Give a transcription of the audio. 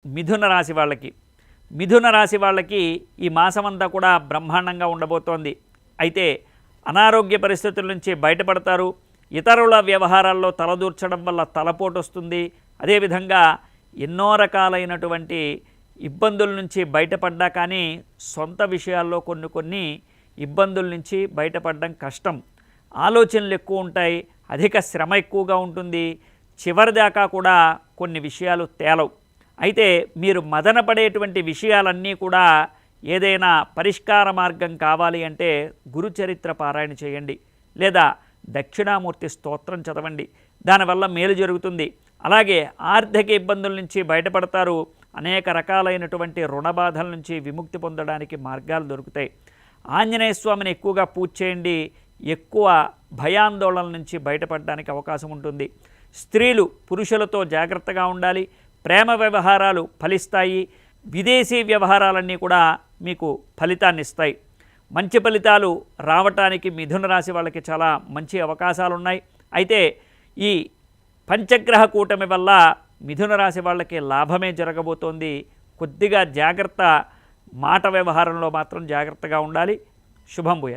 మిథున రాశి వాళ్ళకి ఈ మాసమంతా కూడా బ్రహ్మాండంగా ఉండబోతోంది. అయితే అనారోగ్య పరిస్థితుల నుంచి బయటపడతారు. ఇతరుల వ్యవహారాల్లో తలదూర్చడం వల్ల తలపోటు వస్తుంది. అదేవిధంగా ఎన్నో రకాలైనటువంటి ఇబ్బందుల నుంచి బయటపడ్డా కానీ సొంత విషయాల్లో కొన్ని ఇబ్బందుల నుంచి బయటపడడం కష్టం. ఆలోచనలు ఎక్కువ ఉంటాయి, అధిక శ్రమ ఎక్కువగా ఉంటుంది. చివరిదాకా కూడా కొన్ని విషయాలు తేలవు. అయితే మీరు మదనపడేటువంటి విషయాలన్నీ కూడా ఏదైనా పరిష్కార మార్గం కావాలి అంటే గురుచరిత్ర పారాయణ చేయండి, లేదా దక్షిణామూర్తి స్తోత్రం చదవండి. దానివల్ల మేలు జరుగుతుంది. అలాగే ఆర్థిక ఇబ్బందుల నుంచి బయటపడతారు. అనేక రకాలైనటువంటి రుణ బాధల నుంచి విముక్తి పొందడానికి మార్గాలు దొరుకుతాయి. ఆంజనేయ స్వామిని ఎక్కువగా పూజ చేయండి. ఎక్కువ భయాందోళనల నుంచి బయటపడడానికి అవకాశం ఉంటుంది. స్త్రీలు పురుషులతో జాగ్రత్తగా ఉండాలి. ప్రేమ వ్యవహారాలు ఫలిస్తాయి. విదేశీ వ్యవహారాలన్నీ కూడా మీకు ఫలితాన్ని ఇస్తాయి. మంచి ఫలితాలు రావటానికి మిథున రాశి వాళ్ళకి చాలా మంచి అవకాశాలు ఉన్నాయి. అయితే ఈ పంచగ్రహ కూటమి వల్ల మిథున రాశి వాళ్ళకి లాభమే జరగబోతోంది. కొద్దిగా జాగ్రత్త, మాట వ్యవహారంలో మాత్రం జాగ్రత్తగా ఉండాలి. శుభం భూయాత్.